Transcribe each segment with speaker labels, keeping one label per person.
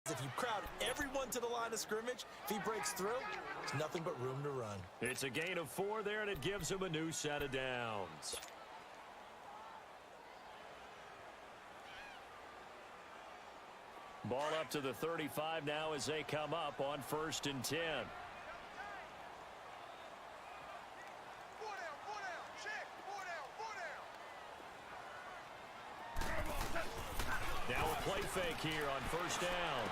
Speaker 1: If you crowd everyone to the line of scrimmage, if he breaks through, there's nothing but room to run.
Speaker 2: It's a gain of 4 there, and it gives him a new set of downs. Ball up to the 35 now as they come up on 1st and 10. Now a play fake here on 1st down.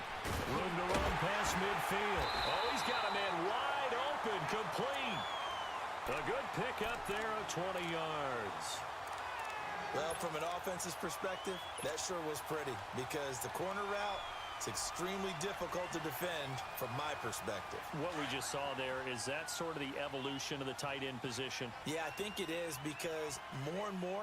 Speaker 2: Room to run past midfield. Oh, he's got a man wide open, complete. A good pickup there of 20 yards.
Speaker 1: Well, from an offense's perspective, that sure was pretty because the corner route is extremely difficult to defend from my perspective.
Speaker 2: What we just saw there, is that sort of the evolution of the tight end position?
Speaker 1: Yeah, I think it is because more and more,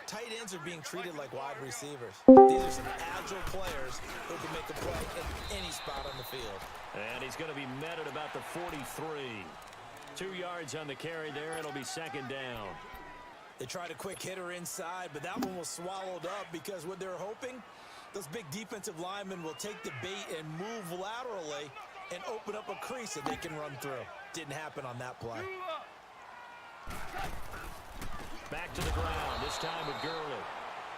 Speaker 1: tight ends are being treated like wide receivers. These are some agile players who can make a play at any spot on the field.
Speaker 2: And he's going to be met at about the 43. 2 yards on the carry there. It'll be 2nd down.
Speaker 1: They tried a quick hitter inside, but that one was swallowed up because what they're hoping, those big defensive linemen will take the bait and move laterally and open up a crease that they can run through. Didn't happen on that play.
Speaker 2: Back to the ground, this time with Gurley.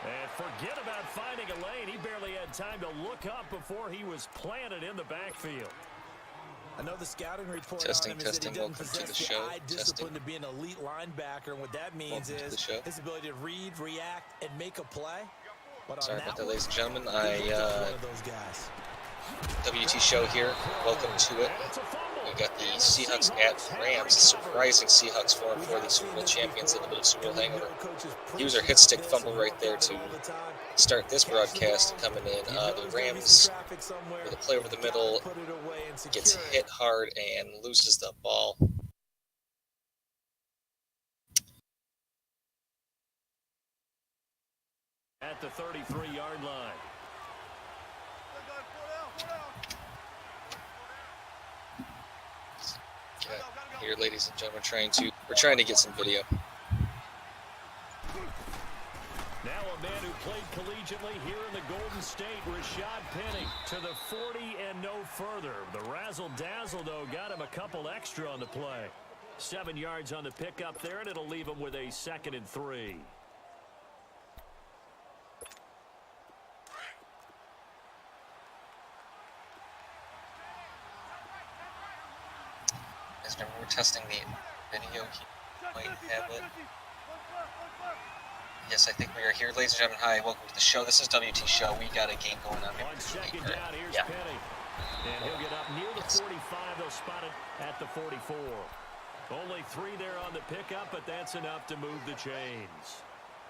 Speaker 2: And forget about finding a lane. He barely had time to look up before he was planted in the backfield.
Speaker 1: I know the scouting report
Speaker 3: Testing,
Speaker 1: on him is that he doesn't
Speaker 3: welcome
Speaker 1: possess
Speaker 3: to the
Speaker 1: the
Speaker 3: show.
Speaker 1: eye discipline to be an elite linebacker. And what that means is his ability to read, react, and make a play. But
Speaker 3: Sorry about that, ladies and gentlemen.
Speaker 1: one of those guys.
Speaker 3: WT show here. Welcome to it. We got the Seahawks at Rams. Surprising Seahawks 4-4, the Super Bowl champions, a little bit of Super Bowl hangover. He was our hit stick fumble right there to start this broadcast coming in. The Rams, with a play over the middle, gets hit hard and loses the ball.
Speaker 2: At the 33-yard line.
Speaker 3: Here, ladies and gentlemen, we're trying to get some video.
Speaker 2: Now a man who played collegiately here in the Golden State, Rashad Penny, to the 40 and no further. The razzle-dazzle, though, got him a couple extra on the play. 7 yards on the pickup there, and it'll leave him with a 2nd and 3.
Speaker 3: We're testing the video. He might have it. Yes, I think we are here. Ladies and gentlemen, hi, welcome to the show. This is WT Show. We got a game going on here.
Speaker 2: On 2nd down, here's Penny. And he'll get up near the 45. They'll spot it at the 44. Only 3 there on the pickup, but that's enough to move the chains.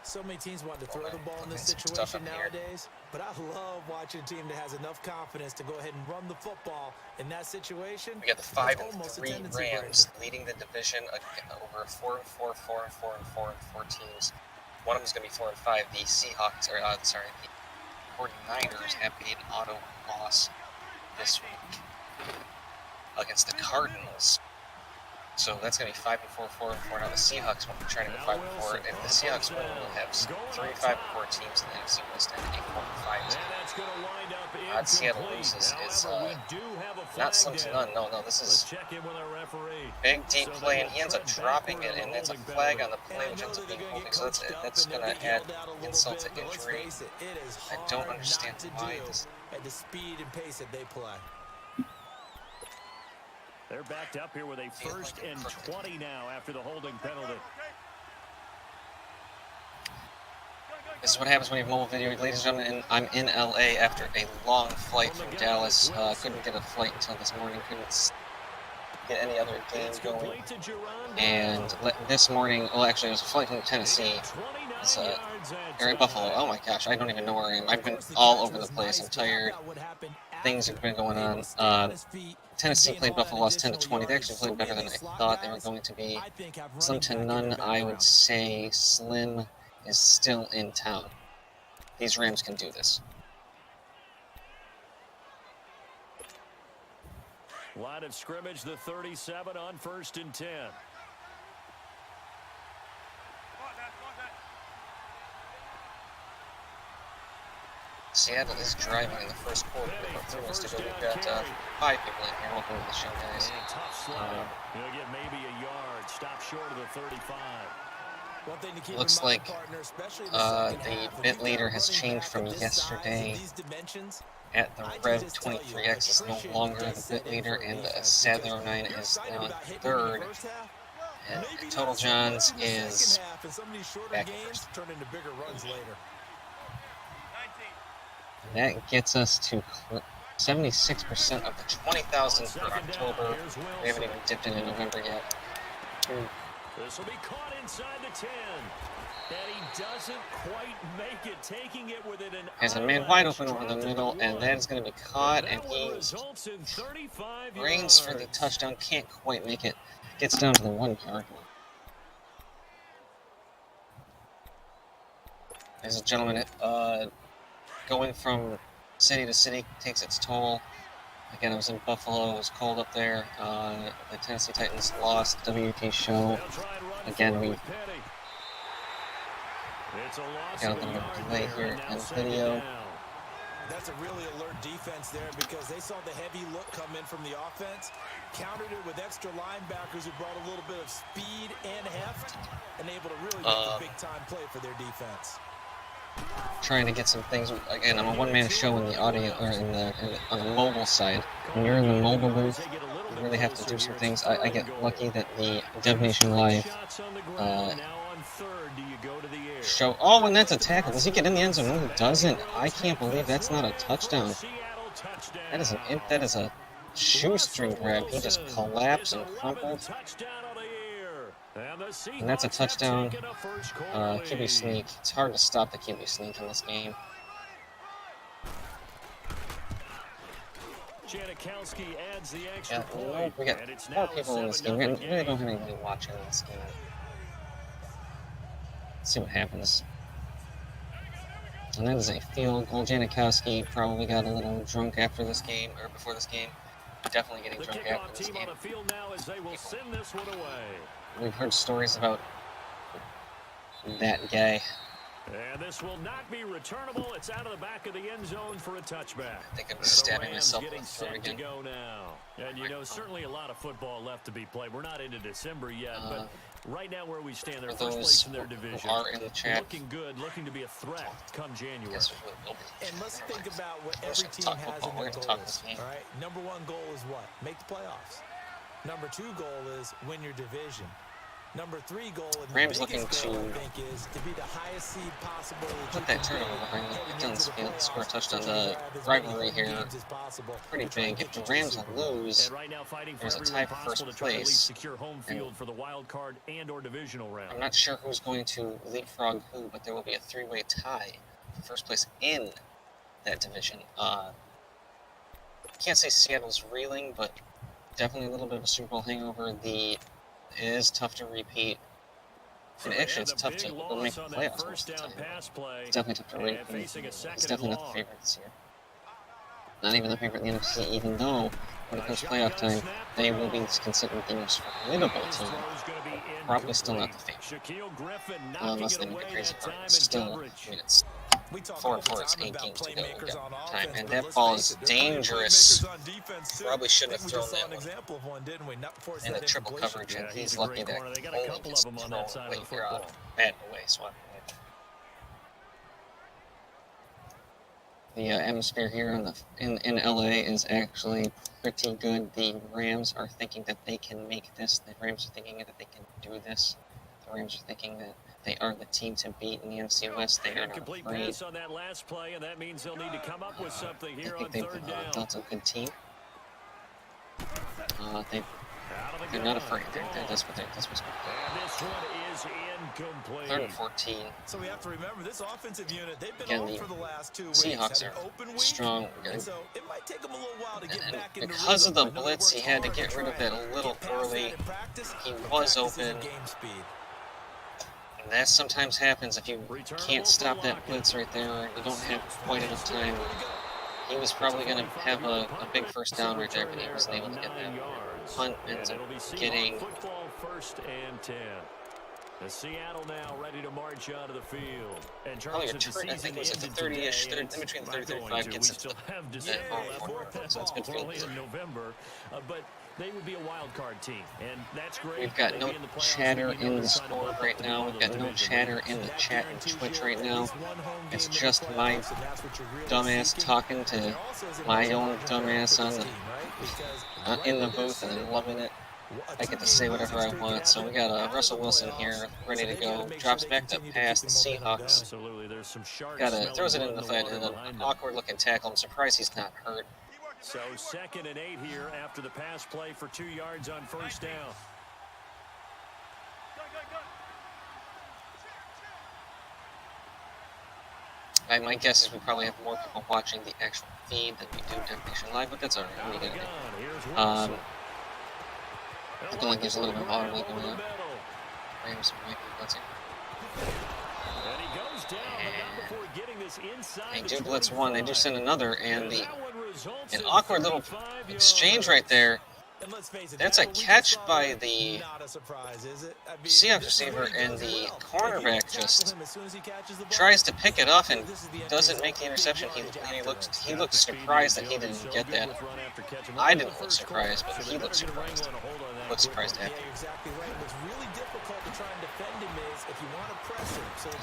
Speaker 1: So many teams want to throw the ball in this situation nowadays, but I love watching a team that has enough confidence to go ahead and run the football in that situation.
Speaker 3: We got the 5-3 Rams leading the division over 4-4 teams. One of them is going to be 4-5. The Seahawks, the 49ers have made an auto loss this week against the Cardinals. So that's going to be 5-4. Now the Seahawks will be trying to go 5-4. If the Seahawks win, we'll have 3 5-4 teams in the NFC West and a 4-5 team. Odd Seattle loses is not slim to none. No, this is big deep play, and he ends up dropping it, and it's a flag on the play, which ends up being holding. So that's going to add insult to injury. I don't understand why this.
Speaker 1: At the speed and pace that they play.
Speaker 2: They're backed up here with a 1st and 20 now after the holding penalty.
Speaker 3: This is what happens when you have mobile video. Ladies and gentlemen, I'm in LA after a long flight from Dallas. Couldn't get a flight until this morning. Couldn't get any other games going. And this morning, well, actually, it was a flight from Tennessee. It's Buffalo. Oh my gosh, I don't even know where I am. I've been all over the place. I'm tired. Things have been going on. Tennessee played Buffalo, lost 10-20. They actually played better than I thought they were going to be. Slim to none, I would say Slim is still in town. These Rams can do this.
Speaker 2: Line of scrimmage, the 37 on 1st and 10.
Speaker 3: Seattle is driving in the first quarter. About 3 minutes to go. We've got 5 people in here. Welcome to the show, guys.
Speaker 2: And tough slide. He'll get maybe a yard. Stop short of the 35.
Speaker 1: One thing to keep
Speaker 3: Looks
Speaker 1: in mind,
Speaker 3: like
Speaker 1: partner, especially in the
Speaker 3: the bit leader has changed from yesterday. At the Rev 23X is no longer the bit leader, and the Sadler 09 is now in third. And Total Johns is back in first. And that gets us to 76% of the 20,000 for October. We haven't even dipped into November yet.
Speaker 2: This will be caught inside the 10. And he doesn't quite make it, taking it within an
Speaker 3: There's a man wide open over the middle, and that is going to be caught, and he reigns for the touchdown. Can't quite make it. Gets down to the 1 yard line. There's a gentleman going from city to city, takes its toll. Again, I was in Buffalo, it was cold up there. The Tennessee Titans lost WT show. Again, we got a little bit of delay here in video.
Speaker 1: That's a really alert defense there because they saw the heavy look come in from the offense, countered it with extra linebackers who brought a little bit of speed and heft, and able to really make a big-time play for their defense.
Speaker 3: Trying to get some things. Again, I'm a one-man show in the audio or on the mobile side. When you're in the mobile booth, you really have to do some things. I get lucky that the Dev Nation Live show. Oh, and that's a tackle. Does he get in the end zone? No, he doesn't. I can't believe that's not a touchdown. That is a shoestring grab. He just collapsed and crumpled. And that's a touchdown. QB sneak. It's hard to stop the QB sneak in this game. Yeah, we got 4 people in this game. We really don't have anybody watching this game. Let's see what happens. And that is a field goal. Janikowski probably got a little drunk after this game, or before this game. Definitely getting drunk after this game. We've heard stories about that guy.
Speaker 2: And this will not be returnable. It's out of the back of the end zone for a touchback.
Speaker 3: I think I'm stabbing myself in the throat again.
Speaker 2: Go now. And you know, certainly a lot of football left to be played. We're not into December yet, but right now where we stand, they're first place in their division.
Speaker 3: Are in the chat.
Speaker 2: Looking good, looking to be a threat come January.
Speaker 1: And let's think about what every team has in their goals. All right, number 1 goal is what? Make the playoffs. Number 2 goal is win your division. Number 3 goal and
Speaker 3: Rams
Speaker 1: the biggest
Speaker 3: looking
Speaker 1: goal,
Speaker 3: to
Speaker 1: I think, is to be the highest seed possible.
Speaker 3: Put that turnover behind the Guns field, score a touchdown. The rivalry here pretty big. If the Rams lose, there's a tie for first place.
Speaker 2: For the wild card and or divisional round.
Speaker 3: I'm not sure who's going to leapfrog who, but there will be a 3-way tie for first place in that division. Can't say Seattle's reeling, but definitely a little bit of a Super Bowl hangover. It is tough to repeat. And actually, it's tough to make the playoffs most of the time. It's definitely tough to rate. It's definitely not the favorite this year. Not even the favorite in the NFC, even though when it comes to playoff time, they will be considered the most formidable team. Probably still not the favorite. Unless they make a crazy run. Still, I mean, it's 4-4, it's 8 games to go. We've got time. And that ball is dangerous. Probably shouldn't have thrown that one. And the triple coverage, and he's lucky that only gets thrown away here on bad away swap. The atmosphere here in LA is actually pretty good. The Rams are thinking that they can make this. The Rams are thinking that they can do this. The Rams are thinking that they are the team to beat in the NFC West. They are not afraid.
Speaker 2: On that last play, and that means they'll need to come up with something here on
Speaker 3: they've built a good team. They're not afraid. That's what's good.
Speaker 2: And this one is incomplete.
Speaker 3: 3rd and 14.
Speaker 1: So we have to remember this offensive unit. They've been
Speaker 3: Again,
Speaker 1: on for the last 2 weeks.
Speaker 3: Seahawks are strong.
Speaker 1: So it might take them a little while to get back into
Speaker 3: because of the blitz, he had to get rid of it a little early. He was open. And that sometimes happens if you can't stop that blitz right there. You don't have quite enough time. He was probably going to have a big first down right there, but he wasn't able to get that. Hunt ends up getting
Speaker 2: Seattle now ready to march onto the field. And
Speaker 3: Probably
Speaker 2: Charles,
Speaker 3: a turn, I think it was at the 30-ish, in between the 30-35 gets
Speaker 2: we still have
Speaker 3: it.
Speaker 2: December
Speaker 3: So it's good
Speaker 2: we're
Speaker 3: for
Speaker 2: only in November, but they would be a wild card team, and that's great.
Speaker 3: We've got no chatter in the Discord right now. We've got no chatter in the chat and Twitch right now. It's just my dumbass talking to my own dumbass in the booth, and I'm loving it. I get to say whatever I want. So we got Russell Wilson here, ready to go. Drops back to pass the Seahawks. Throws it in the fight, and an awkward-looking tackle. I'm surprised he's not hurt.
Speaker 2: So 2nd and 8 here after the pass play for 2 yards on first down.
Speaker 3: My guess is we probably have more people watching the actual feed than we do Nation Live, but that's alright. What are you gonna do? I feel like there's a little bit of auto going on. Rams might be blitzing. They do blitz one, they do send another, and an awkward little exchange right there. That's a catch by the Seahawks receiver, and the cornerback just tries to pick it off and doesn't make the interception. He looked surprised that he didn't get that. I didn't look surprised, but he looked surprised. Looked surprised after.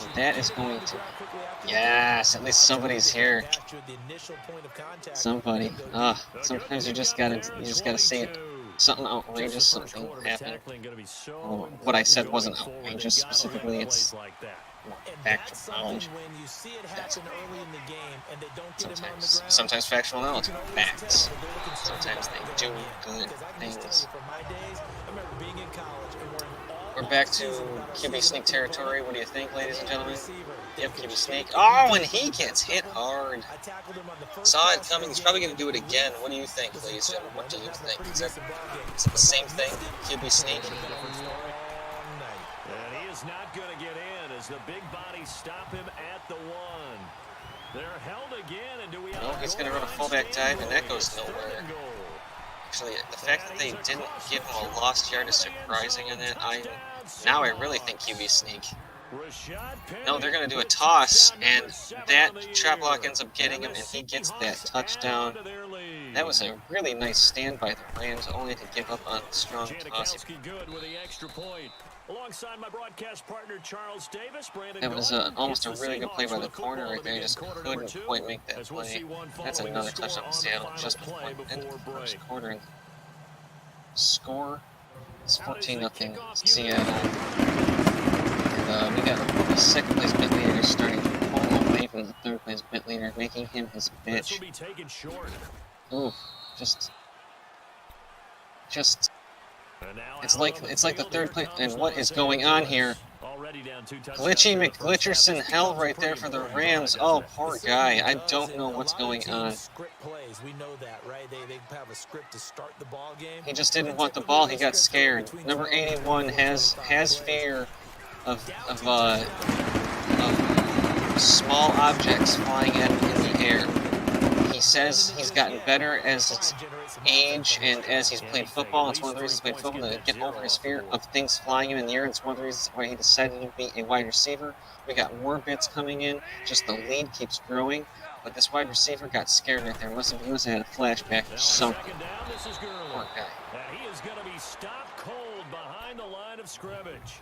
Speaker 3: And that is going to... Yes, at least somebody's here. Somebody. Sometimes you just gotta say it. Something outrageous, something happened. Well, what I said wasn't outrageous. Specifically, it's factual knowledge. Sometimes factual knowledge. Facts. Sometimes they do good things. We're back to QB sneak territory. What do you think, ladies and gentlemen? Yep, QB sneak. Oh, and he gets hit hard. Saw it coming. He's probably going to do it again. What do you think, ladies and gentlemen? What do you think? Is it the same thing? QB sneak?
Speaker 2: And he is not going to get in as the big bodies stop him at the 1. They're held again, and do we have...
Speaker 3: No, he's going to run a fullback dive, and that goes nowhere. Actually, the fact that they didn't give him a lost yard is surprising in that. Now I really think QB sneak. No, they're going to do a toss, and that trap block ends up getting him, and he gets that touchdown. That was a really nice stand by the Rams, only to give up on a strong toss. That was almost a really good play by the corner right there. He just couldn't quite make that play. That's another touchdown for Seattle just before the end of the first quarter. Score is 14-0 Seattle. And we got the second place bit leader starting to pull away from the third place bit leader, making him his bitch. Ooh, just it's like the third place. And what is going on here? Glitchy McGlitcherson hell right there for the Rams. Oh, poor guy. I don't know what's going on. He just didn't want the ball. He got scared. Number 81 has fear of small objects flying at him in the air. He says he's gotten better as his age and as he's played football. It's one of the reasons he's played football, to get over his fear of things flying him in the air. It's one of the reasons why he decided to be a wide receiver. We got more bits coming in. Just the lead keeps growing. But this wide receiver got scared right there. He must have had a flashback or something. Poor guy.
Speaker 2: He is going to be stopped cold behind the line of scrimmage.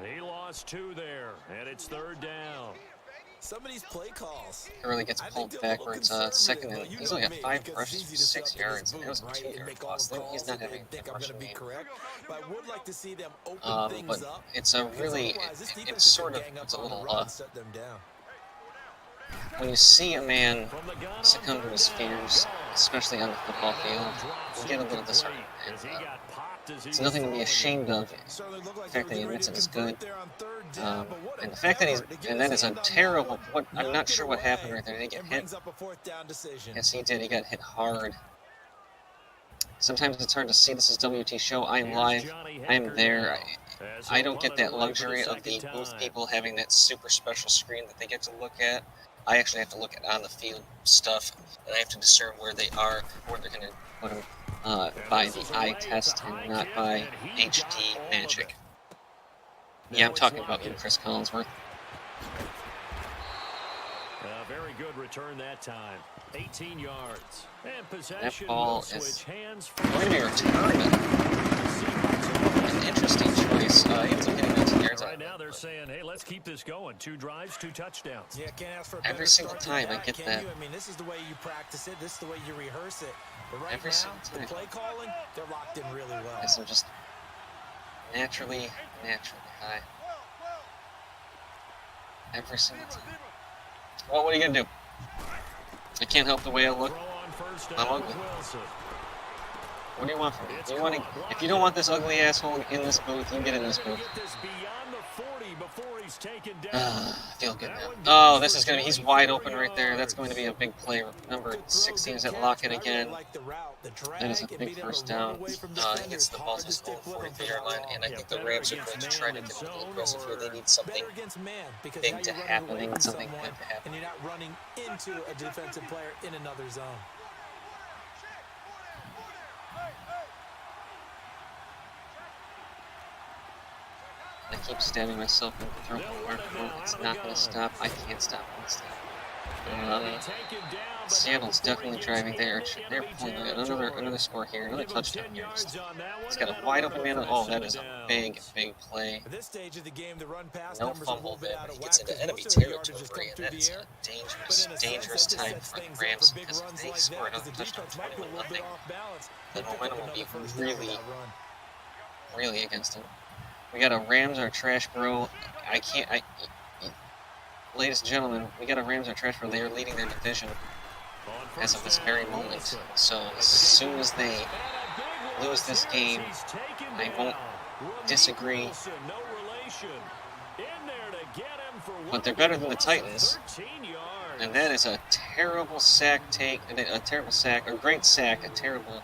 Speaker 2: He lost 2 there, and it's 3rd down.
Speaker 1: Some of these play calls.
Speaker 3: He really gets pulled backwards. Second and he's only got 5 rushes for 6 yards. That was a 2-yard loss. He's not having that rushing game. But it's a really, it's a little, when you see a man succumb to his fears, especially on the football field, you get a little disheartened. It's nothing to be ashamed of. The fact that he admits it is good. And the fact that that is a terrible, I'm not sure what happened right there. Did he get hit? Yes, he did. He got hit hard. Sometimes it's hard to see. This is WT Show. I am live. I am there. I don't get that luxury of the booth people having that super special screen that they get to look at. I actually have to look at on the field stuff, and I have to discern where they are, where they're going to put them by the eye test and not by HD magic. Yeah, I'm talking about you, Chris Collinsworth.
Speaker 2: Very good return that time. 18 yards. And possession
Speaker 3: That ball
Speaker 2: will
Speaker 3: is
Speaker 2: switch hands.
Speaker 3: going to be returned. An interesting choice. He ends up getting 19 yards out
Speaker 2: Right
Speaker 3: of
Speaker 2: now
Speaker 3: it,
Speaker 2: they're saying, hey, let's keep this going. 2 drives, 2 touchdowns.
Speaker 1: Yeah, can't ask for a
Speaker 3: every
Speaker 1: better
Speaker 3: single
Speaker 1: start
Speaker 3: time
Speaker 1: than
Speaker 3: I get
Speaker 1: can
Speaker 3: that.
Speaker 1: you? I mean, this is the way you practice it. This is the way you rehearse it. But right
Speaker 3: Every
Speaker 1: now,
Speaker 3: single
Speaker 1: the
Speaker 3: time.
Speaker 1: play calling, they're locked in really well.
Speaker 3: Guess I'm just naturally high. Every single time. Well, what are you gonna do? I can't help the way I look. I'm ugly. What do you want from me? You want to, if you don't want this ugly asshole in this booth, you get in this booth. I feel good now. Oh, this is going to be, he's wide open right there. That's going to be a big play. Number 16 is at lock it again. That is a big first down. He gets the ball to his own 43-yard line, and I think the Rams are going to try to get a little aggressive here. They need something big to happen. They need something big to happen.
Speaker 1: And you're not running into a defensive player in another zone.
Speaker 3: I keep stabbing myself in the throat. It's not going to stop. I can't stop. Seattle's definitely driving there. They're pulling another score here. Another touchdown here. He's got a wide open man. Oh, that is a big play. No fumble there, but he gets into enemy territory, and that is a dangerous time for the Rams, because if they score another touchdown 21-0, the momentum will be really against him. We got a Rams are trash, bro. Ladies and gentlemen, we got a Rams are trash, bro. They are leading their division as of this very moment. So as soon as they lose this game, I won't disagree. But they're better than the Titans. And that is a terrible sack take, a great sack, a terrible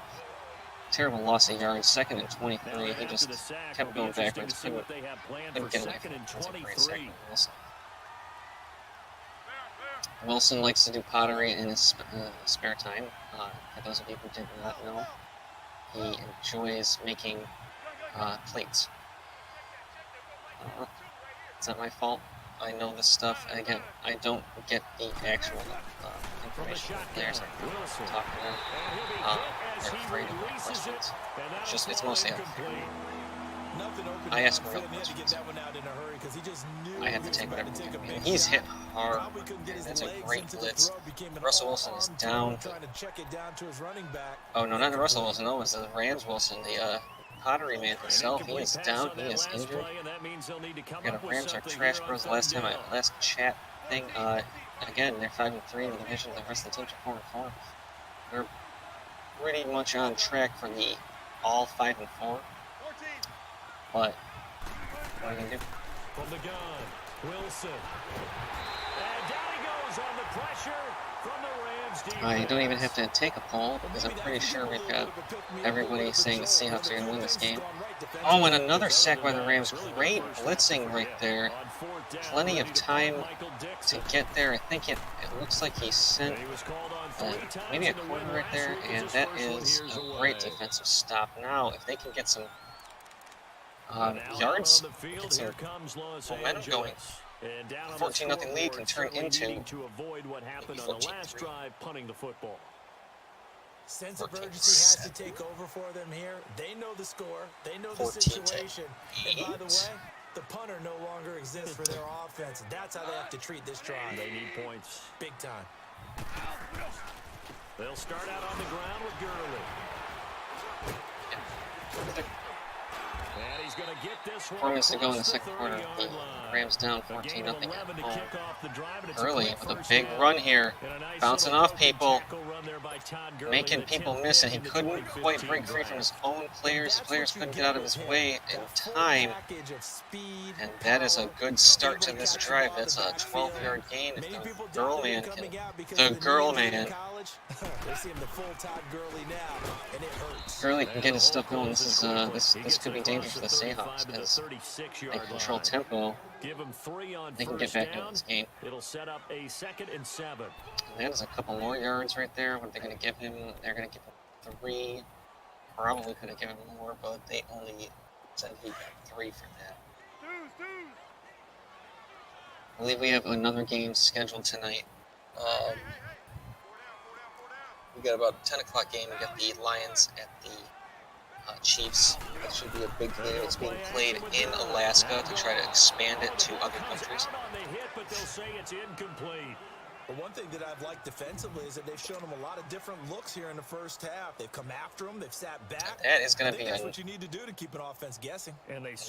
Speaker 3: loss of yards. 2nd and 23. He just kept going backwards. Couldn't get away from it. That's a great sack by Wilson. Wilson likes to do pottery in his spare time. For those of you who did not know, he enjoys making plates. It's not my fault. I know this stuff. And again, I don't get the actual information from players I'm talking about. They're afraid of my questions. It's mostly out of fear. I ask real questions. I have to take whatever they give me. He's hit hard. That's a great blitz. Russell Wilson is down. Oh, no, not Russell Wilson. No, it's the Rams Wilson, the pottery man himself. He is down. He is injured. We got a Rams are trash bros. Last chat thing. Again, they're 5-3 in the division. The rest of the teams are 4-4. They're pretty much on track for the all 5-4. But what are you gonna do?
Speaker 2: From the gun, Wilson. And down he goes on the pressure from the Rams defense.
Speaker 3: I don't even have to take a poll, because I'm pretty sure we've got everybody saying the Seahawks are going to win this game. Oh, and another sack by the Rams. Great blitzing right there. Plenty of time to get there. I think it looks like he sent maybe a corner right there, and that is a great defensive stop. Now, if they can get some yards, get some momentum going, 14-0 lead can turn into maybe 14-3.
Speaker 1: Sense of urgency has to take over for them here. They know the score. They know the situation. And by the way, the punter no longer exists for their offense. And that's how they have to treat this drive.
Speaker 2: They need points.
Speaker 1: Big time.
Speaker 2: They'll start out on the ground with Gurley. And he's going to get this one.
Speaker 3: 4 minutes to go in the second quarter. The Rams down 14-0 at home. Gurley with a big run here, bouncing off people, making people miss, and he couldn't quite break free from his own players. Players couldn't get out of his way in time, and that is a good start to this drive. That's a 12-yard gain. If the girl man Gurley can get his stuff going. This could be dangerous for the Seahawks, because they control tempo. They can get back into this game.
Speaker 2: It'll set up a 2nd and 7.
Speaker 3: And that is a couple more yards right there. What are they going to give him? They're going to give him 3. Probably could have given him more, but they only said he got 3 for that. believe we have another game scheduled tonight. We got about a 10 o'clock game. We got the Lions at the Chiefs. That should be a big game. It's being played in Alaska to try to expand it to other countries.
Speaker 2: But they'll say it's incomplete.
Speaker 1: But one thing that I've liked defensively is that they've shown them a lot of different looks here in the first half. They've come after them. They've sat back.
Speaker 3: That is going to be
Speaker 1: that's what you need to do to keep an offense guessing.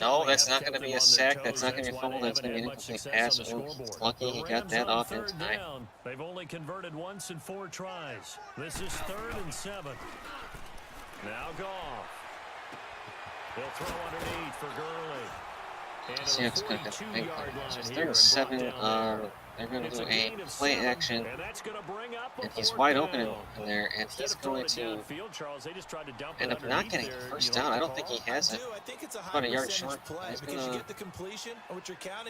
Speaker 3: No, that's not going to be a sack. That's not going to be a fumble. That's going to be an incomplete pass. He's lucky he got that off in time.
Speaker 2: They've only converted once in 4 tries. This is 3rd and 7. Now Goff. He'll throw underneath for Gurley.
Speaker 3: Seahawks going to get a big play. So 3rd and 7. They're going to do a play action, and he's wide open in there, and he's going to end up not getting the first down. I don't think he has it. About a yard short. He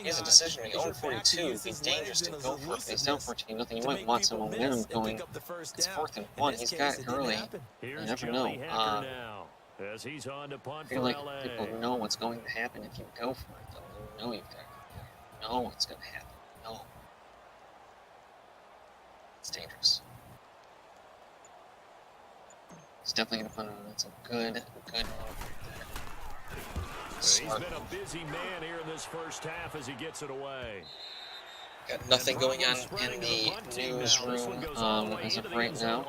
Speaker 3: has a decision to own 42. It'd be dangerous to go for it. If he's down 14-0, you might want some momentum going. It's 4th and 1. He's got Gurley. You never know. I feel like people know what's going to happen if you go for it. Though. You know what's going to happen. No. It's dangerous. He's definitely going to put it on. It's a good move.
Speaker 2: He's been a busy man here in this first half as he gets it away.
Speaker 3: Got nothing going on in the newsroom as of right now.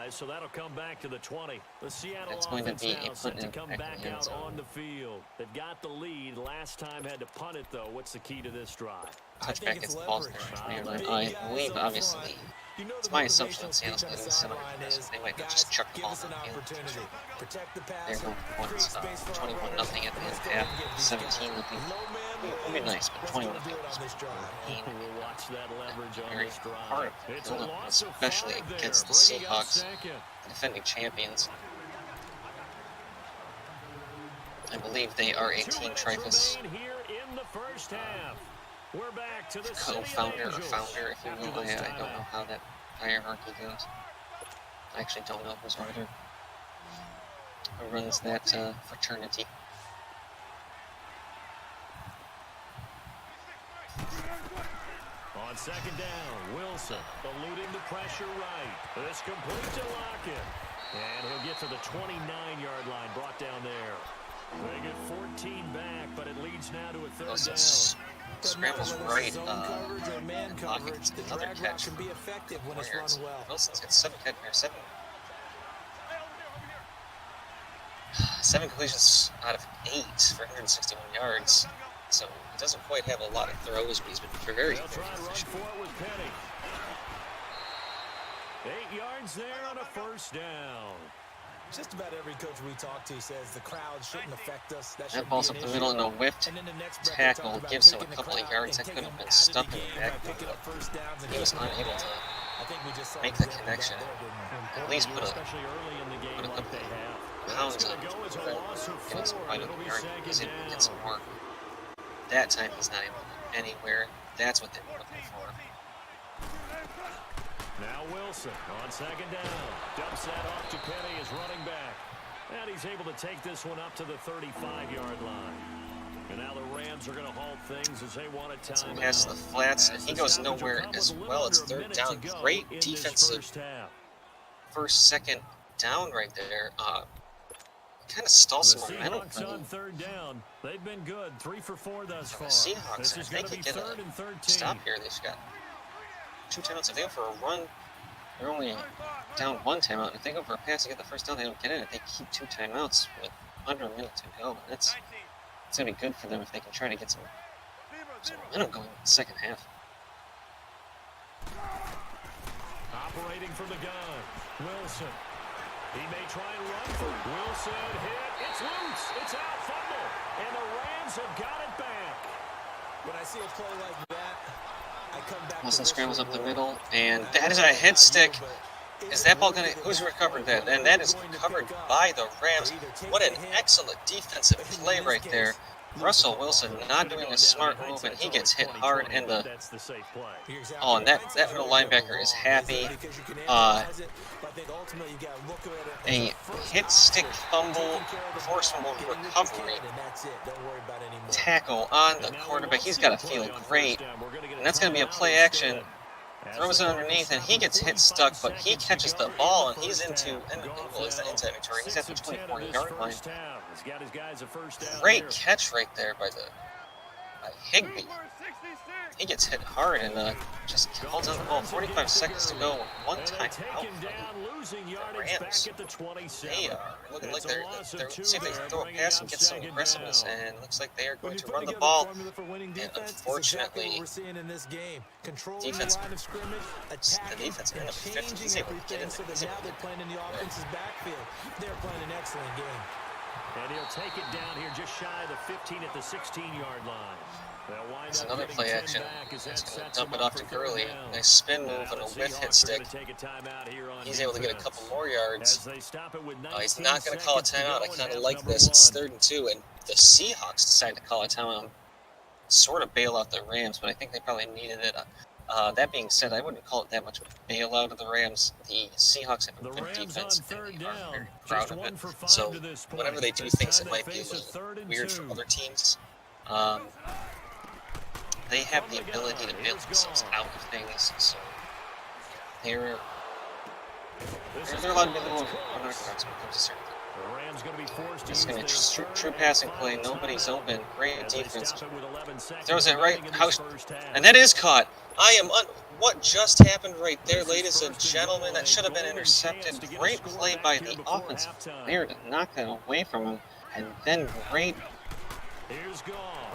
Speaker 2: So that'll come back to the 20. The Seattle
Speaker 3: It's going to be a punt
Speaker 2: to
Speaker 3: in
Speaker 2: come back out on the field. They've got the lead. Last time had to punt it though. What's the key to this drive?
Speaker 3: Touchback gets the ball there. I believe, obviously, it's my assumption that Seattle's going to lose some of this. They might just chuck the ball down the field. They're going for 21-0 at the end of half. 17 would be nice, but 21 would be very hard to build up, especially against the Seahawks, the defending champions. I believe they are a team trifus. Co-founder or founder, if you will. I don't know how that hierarchy goes. I actually don't know who runs that fraternity.
Speaker 2: On 2nd down, Wilson eluding the pressure right. This complete to Lockett. And he'll get to the 29-yard line, brought down there. They get 14 back, but it leads now to a 3rd down.
Speaker 3: Scrambles right, and Lockett gets another catch for 4 yards. Wilson's got 7 completions out of 8 for 161 yards. So he doesn't quite have a lot of throws, but he's been very efficient.
Speaker 2: 8 yards there on a 1st down.
Speaker 1: Just about every coach we talk to says the crowd shouldn't affect us.
Speaker 3: That ball's up the middle and a whipped tackle gives him a couple of yards. That could have been stuck in the backfield. He was unable to make the connection. At least put a couple of pounds on him. Getting some right on the yard. He's able to get some more. That time he's not able to go anywhere. That's what they were looking for.
Speaker 2: Now Wilson on 2nd down. Dumps that off to Penny as running back. And he's able to take this one up to the 35-yard line. And now the Rams are going to halt things as they want a timeout.
Speaker 3: Passes the flats, and he goes nowhere as well. It's 3rd down. Great defensive first, 2nd down right there. Kind of stall some momentum for
Speaker 2: on 3rd down. They've been good. 3 for 4 thus far.
Speaker 3: The Seahawks, if they could get a stop here, they've got 2 timeouts. If they go for a run, they're only down 1 timeout. If they go for a pass to get the first down, they don't get it. If they keep 2 timeouts with under a minute to go, it's going to be good for them if they can try to get some momentum going in the 2nd half.
Speaker 2: Operating from the gun, Wilson. He may try and run for it. Wilson hit. It's loose. It's out. Fumble. And the Rams have got it back.
Speaker 1: When I see a play like that, I come back.
Speaker 3: Wilson scrambles up the middle, and that is a head stick. Is that ball going to... Who's recovered that? And that is recovered by the Rams. What an excellent defensive play right there. Russell Wilson not doing a smart move, and he gets hit hard in the... Oh, and that middle linebacker is happy. A hit stick fumble, force fumble recovery tackle on the quarterback. He's got to feel great. And that's going to be a play action. Throws it underneath, and he gets hit stuck, but he catches the ball, and he's into, well, he's not into inventory. He's at the 24-yard line. Great catch right there by Higbee. He gets hit hard and just holds on the ball. 45 seconds to go. One time out from the Rams. They are looking like they're see if they can throw a pass and get some aggressiveness, and it looks like they are going to run the ball. And unfortunately, the defense ended up 50. He's able to get in there. He's able to
Speaker 1: playing in the offense's backfield. They're playing an excellent game.
Speaker 2: And he'll take it down here just shy of the 15 at the 16-yard line.
Speaker 3: It's another play action. He's going to dump it off to Gurley. Nice spin move and a whiff hit stick. He's able to get a couple more yards. He's not going to call a timeout. I kind of like this. It's 3rd and 2, and the Seahawks decide to call a timeout. Sort of bail out the Rams, but I think they probably needed it. That being said, I wouldn't call it that much of a bailout of the Rams. The Seahawks have a good defense, and they are very proud of it. So whenever they do things that might be a little weird for other teams, they have the ability to bail themselves out of things. So they're allowed to be a little unorthodox when it comes to certain things. It's going to be true passing play. Nobody's open. Great defense. Throws it right. And that is caught. What just happened right there, ladies and gentlemen? That should have been intercepted. Great play by the offensive player to knock that away from him. And then great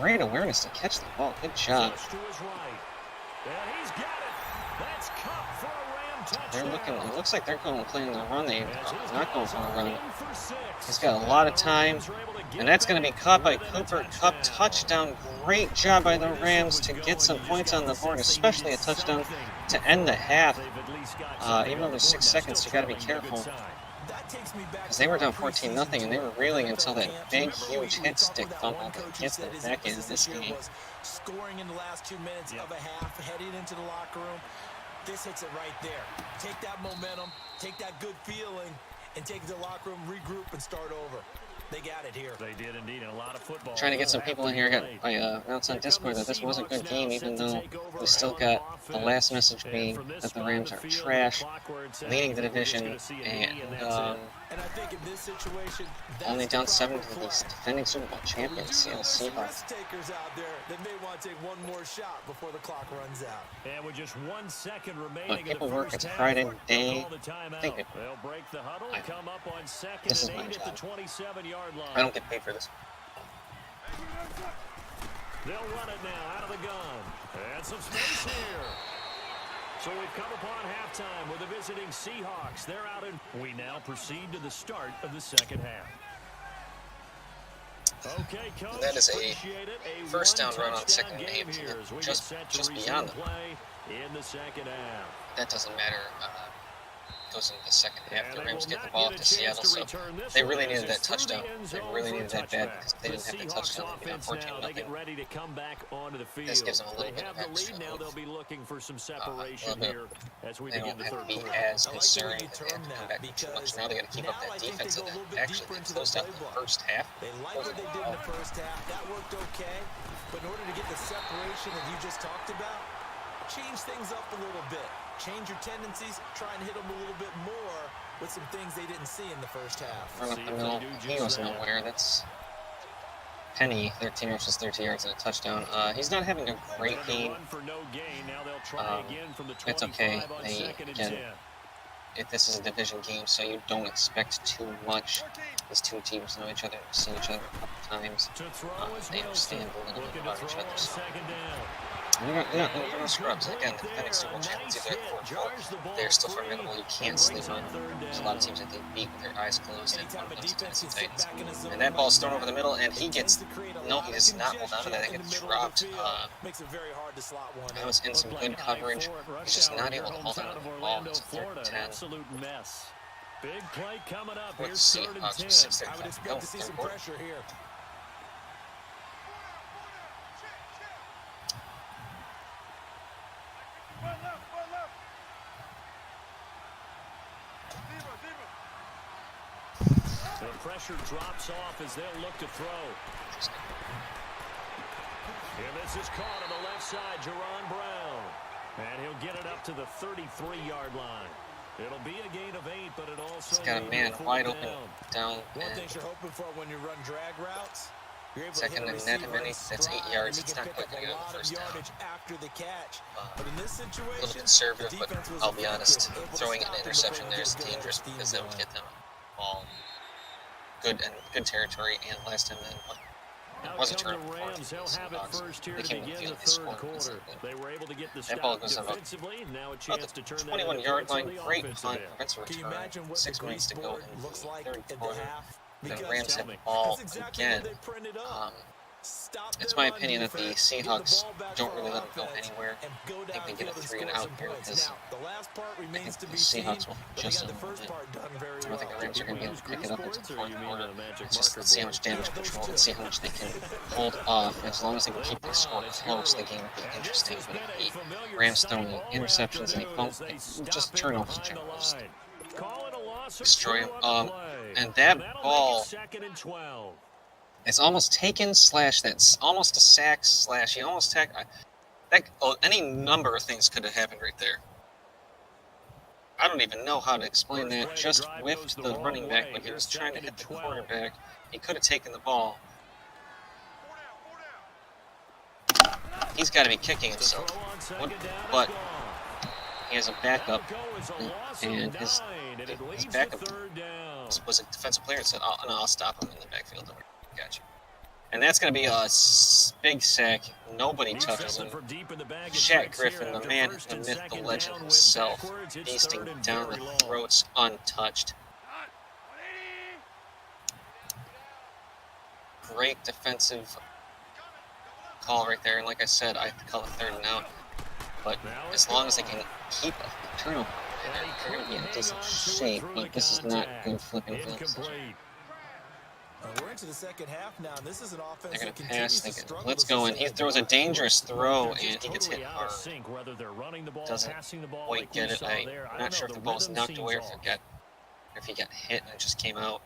Speaker 3: awareness to catch the ball. Good job. They're looking. It looks like they're going to play in the run. They're not going for a run. He's got a lot of time, and that's going to be caught by Cooper Kupp. Touchdown. Great job by the Rams to get some points on the board, especially a touchdown to end the half. Even though there's 6 seconds, you got to be careful. Because they were down 14-0, and they were reeling until that big, huge hit stick fumble that gets them back into this game.
Speaker 1: Scoring in the last 2 minutes of a half, heading into the locker room. This hits it right there. Take that momentum, take that good feeling, and take it to the locker room, regroup, and start over. They got it here. They did indeed, and a lot of football.
Speaker 3: Trying to get some people in here. I announced on Discord that this was a good game, even though we still got the last message being that the Rams are trash, leading the division, and only down 7 to the defending Super Bowl champions, Seattle Seahawks. Look, people work. It's a Friday day. I think this is my job. I don't get paid for this.
Speaker 2: They'll run it now out of the gun. And some space here. So we've come upon halftime with the visiting Seahawks. They're out, and we now proceed to the start of the second half. Okay, Coach,
Speaker 3: that is a first down run on second and 8. Just beyond them.
Speaker 2: In the second half.
Speaker 3: That doesn't matter. Goes into the second half. The Rams get the ball up to Seattle, so they really needed that touchdown. They really needed that bad because they didn't have that touchdown. They'd be down 14-0. This gives them a little bit of extra. They don't have to be as concerned that they have to come back too much. Now they got to keep up that defense. And actually, they closed out the first half.
Speaker 1: They like what they did in the first half. That worked okay, but in order to get the separation that you just talked about, change things up a little bit. Change your tendencies, try and hit them a little bit more with some things they didn't see in the first half.
Speaker 3: Run up the middle, he goes nowhere. That's Penny, 13 rushes, 13 yards, and a touchdown. He's not having a great game. It's okay. This is a division game, so you don't expect too much. These two teams know each other, seen each other a couple times. They understand a little bit about each other. So. They're not scrubs. Again, the defending Super Bowl champions, they're at 4-4. They're still formidable. You can't sleep on them. There's a lot of teams that they beat with their eyes closed, and one of them's the Tennessee Titans. And that ball's thrown over the middle, and he does not hold on to that. It gets dropped. That was in some good coverage. He's just not able to hold on to the ball. It's 3rd and 10.
Speaker 2: Big play coming up.
Speaker 3: Let's see. Just 6:35 to go. Third quarter.
Speaker 2: The pressure drops off as they'll look to throw. And this is caught on the left side, Jerron Brown. And he'll get it up to the 33-yard line. It'll be a gain of 8, but it also...
Speaker 3: He's got a man wide open down.
Speaker 1: One thing you're hoping for when you run drag routes, you're able
Speaker 3: second
Speaker 1: to
Speaker 3: and
Speaker 1: hit a
Speaker 3: net
Speaker 1: receiver
Speaker 3: many. That's 8 yards. It's not quite going to get the first down.
Speaker 1: After the catch. But in this
Speaker 3: A
Speaker 1: situation,
Speaker 3: little conservative, but I'll be honest, throwing an interception there is dangerous because that would get them all good territory. And last time that was a turn for the Seahawks. They came in the field, they scored.
Speaker 2: They were able to get the
Speaker 3: That ball goes about
Speaker 2: the
Speaker 3: 21-yard line. Great punt, defensive return. 6 minutes to go in the third quarter. The Rams have the ball again. It's my opinion that the Seahawks don't really let them go anywhere. I think they get a 3 and out here because I think the Seahawks will just a little bit. I don't think the Rams are going to be able to pick it up until the fourth quarter. Let's see how much damage control. Let's see how much they can hold off. As long as they can keep the score close, the game will be interesting. But if the Rams throwing interceptions and just turnovers in general, just destroy them. And that ball... It's almost taken / that's almost a sack / he almost tacked. Any number of things could have happened right there. I don't even know how to explain that. Just whiffed the running back when he was trying to hit the quarterback. He could have taken the ball. He's got to be kicking himself. But he has a backup, and his backup was a defensive player and said, "Oh, no, I'll stop him in the backfield." Gotcha. And that's going to be a big sack. Nobody touches him. Shaq Griffin, the man, the myth, the legend himself, beasting down the throats untouched. Great defensive call right there. And like I said, I call it 3rd and out. But as long as they can keep a turnover, they're going to be in decent shape. But this is not good flipping field position.
Speaker 1: We're into the second half now, and this is an offense
Speaker 3: they're going to pass, they can blitz going. He throws a dangerous throw, and he gets hit hard. Doesn't quite get it. I'm not sure if the ball was knocked away or if he got hit and it just came out.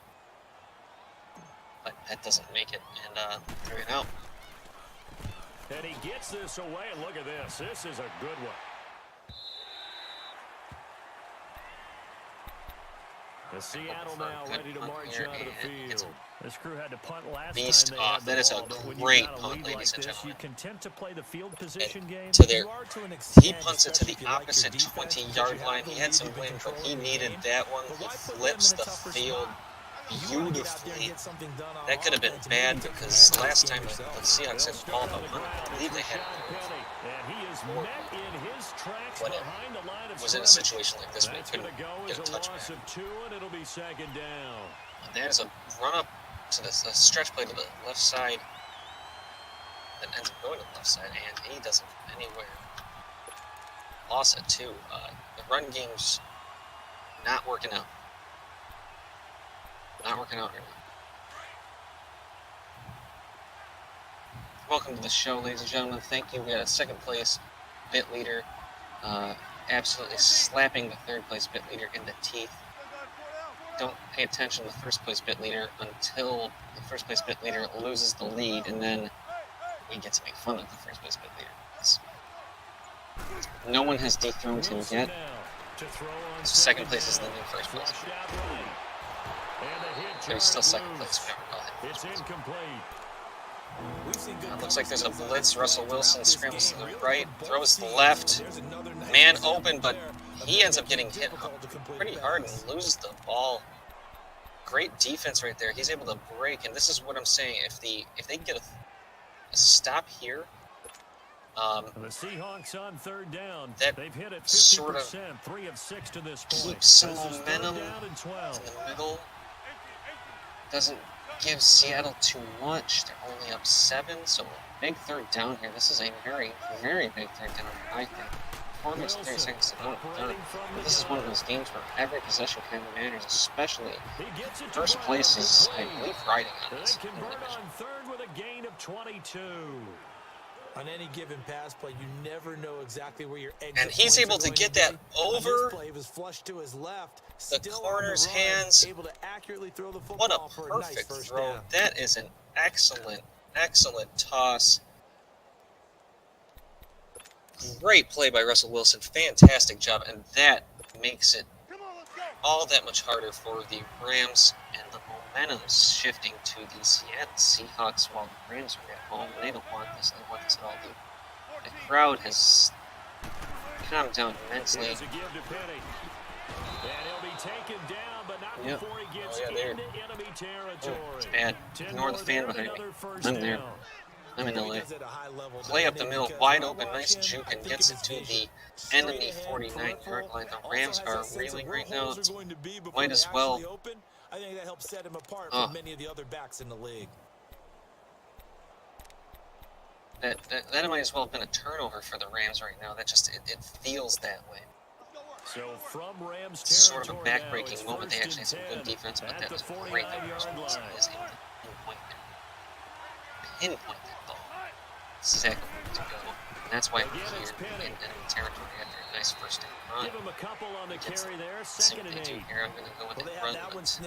Speaker 3: But that doesn't make it, and 3 and out.
Speaker 2: And he gets this away, and look at this. This is a good one. The Seattle now ready to march out of the field. This crew had to punt last
Speaker 3: Beast
Speaker 2: time.
Speaker 3: Off. That is a great punt, ladies and gentlemen.
Speaker 2: You content to play the field position game.
Speaker 3: He punts it to the opposite 20-yard line. He had some wind, but he needed that one. He flips the field beautifully. That could have been bad because last time the Seahawks had the ball about I believe they had when it was in a situation like this where he couldn't get a touchback. That is a run up to the stretch play to the left side that ends up going to the left side, and he doesn't go anywhere. Lost it too. The run game's not working out. Not working out right now. Welcome to the show, ladies and gentlemen. Thank you. We got a 2nd place bit leader, absolutely slapping the 3rd place bit leader in the teeth. Don't pay attention to the 1st place bit leader until the 1st place bit leader loses the lead, and then we get to make fun of the 1st place bit leader. No one has dethroned him yet. So 2nd place is the new 1st place. There's still 2nd place.
Speaker 2: It's incomplete.
Speaker 3: Looks like there's a blitz. Russell Wilson scrambles to the right, throws left. Man open, but he ends up getting hit pretty hard and loses the ball. Great defense right there. He's able to break, and this is what I'm saying. If they can get a stop here,
Speaker 2: the Seahawks on 3rd down.
Speaker 3: That
Speaker 2: they've hit it 50%,
Speaker 3: sort of
Speaker 2: 3 of 6 to this point.
Speaker 3: Keeps some momentum in the middle. Doesn't give Seattle too much. They're only up 7, so big 3rd down here. This is a very, very big 3rd down, I think. 4 minutes and 30 seconds to go. This is one of those games where every possession kind of matters, especially 1st place is, I believe, riding on this.
Speaker 2: They convert on 3rd with a gain of 22.
Speaker 1: On any given pass play, you never know exactly where your exit
Speaker 3: and he's able to get that over
Speaker 1: the
Speaker 3: corner's hands. What a perfect throw. That is an excellent, excellent toss. Great play by Russell Wilson. Fantastic job. And that makes it all that much harder for the Rams. And the momentum's shifting to the Seattle Seahawks while the Rams are at home. They don't want this. They want this at all. The crowd has calmed down immensely.
Speaker 2: Here's a give to Penny. And he'll be taken down, but not
Speaker 3: Yep.
Speaker 2: before he gets
Speaker 3: there.
Speaker 2: into enemy territory.
Speaker 3: Oh, it's bad. Ignore the fan behind me. I'm there. I'm in LA. Play up the middle, wide open, nice juke, and gets it to the enemy 49-yard line. The Rams are reeling right now. Might as well.
Speaker 1: I think that helps set him apart from many of the other backs in the league.
Speaker 3: That might as well have been a turnover for the Rams right now. That just it feels that way.
Speaker 2: So from Rams
Speaker 3: It's sort of a back-breaking moment. They actually had some good defense, but that was great. That was able to pinpoint that ball. Exactly where to go. And that's why we're here in enemy territory after a nice first down run.
Speaker 2: Give him a couple on the carry there.
Speaker 3: See
Speaker 2: Second
Speaker 3: what
Speaker 2: and
Speaker 3: they do
Speaker 2: 8.
Speaker 3: here. I'm going to go with the run blitz.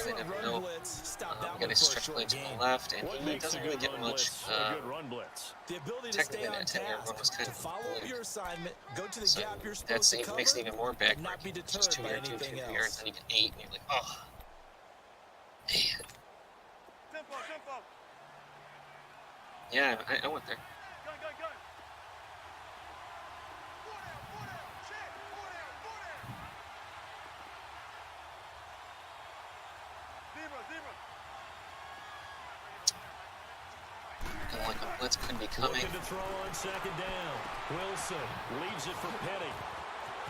Speaker 3: Really never know. We got a stretch play to the left, and he doesn't really get much. Technically, that 10-yard run was kind of completed. So that's makes it even more back-breaking. It's just 2 yards, 2 yards, then you get 8, and you're like, oh, man. Yeah, I went there. Looking like a blitz could be coming.
Speaker 2: To throw on second down. Wilson leaves it for Petty.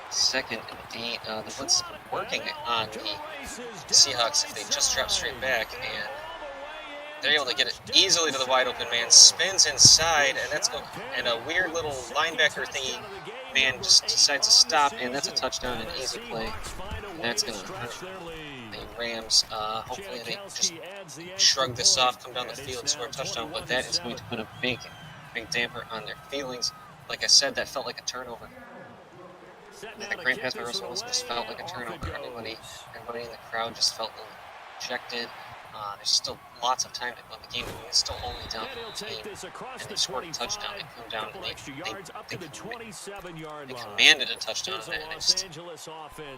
Speaker 3: Second and 8. The blitz is working on the Seahawks if they just drop straight back, and they're able to get it easily to the wide open man. Spins inside, and that's going. And a weird little linebacker thingy man just decides to stop, and that's a touchdown, an easy play. And that's going to hurt the Rams. Hopefully they just shrug this off, come down the field, and score a touchdown. But that is going to put a big damper on their feelings. Like I said, that felt like a turnover. That great pass by Russell Wilson just felt like a turnover. Everybody in the crowd just felt a little dejected. There's still lots of time to go in the game. It's still only down to the game. And they scored a touchdown. They come down and they commanded a touchdown on that.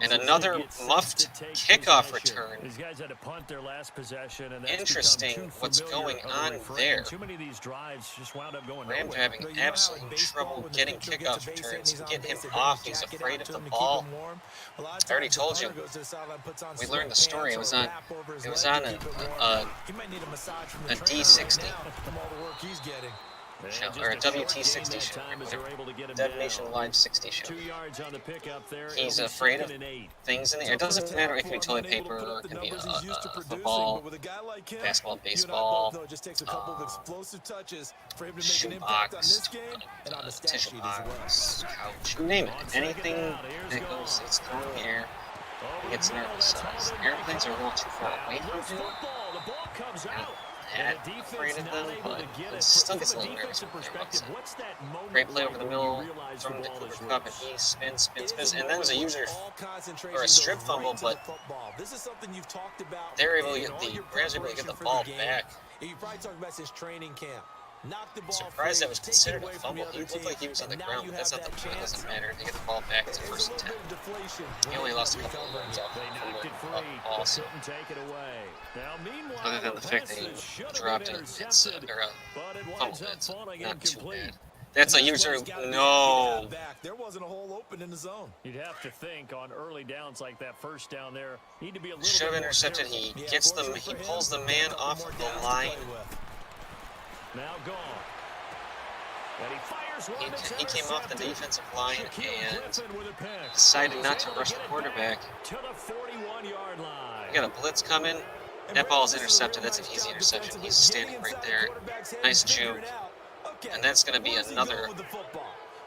Speaker 3: And another muffed kickoff return.
Speaker 2: These guys had to punt their last possession, and
Speaker 3: Interesting what's going on there.
Speaker 2: Too many of these drives just wound up going
Speaker 3: Rams
Speaker 2: nowhere.
Speaker 3: having absolute trouble getting kickoff returns. Get him off. He's afraid of the ball. I already told you. We learned the story. It was on a D60 show, or a WT60 show, Dev Nation Live 60 show.
Speaker 2: 2 yards on the pickup there.
Speaker 3: He's afraid of things in the air. It doesn't matter. It can be toilet paper, or it can be a football, basketball, baseball, shoebox, tissue box, couch, you name it. Anything that goes, it's thrown in the air. He gets nervous. Airplanes are a little too far away from him. Not that afraid of them, but it still gets a little nervous when they're outside. Great play over the middle from the Cooper Cup, and he spins, and then there's a user or a strip fumble, but they're able to get the Rams are able to get the ball back. I'm surprised that was considered a fumble. He looked like he was on the ground, but that's not the point. It doesn't matter. They get the ball back. It's a first and 10. He only lost a couple of runs off the also. Other than the fact that he dropped it, it's or fumbled it, it's not too bad. That's a user. No.
Speaker 1: There wasn't a hole open in the zone.
Speaker 2: You'd have to think on early downs like that first down there, need to be a little
Speaker 3: should have intercepted. He gets them. He pulls the man off of the line.
Speaker 2: Now gone. And he fires one.
Speaker 3: He came off the defensive line and decided not to rush the quarterback.
Speaker 2: To the 41-yard line.
Speaker 3: We got a blitz coming. That ball is intercepted. That's an easy interception. He's standing right there. Nice juke. And that's going to be another.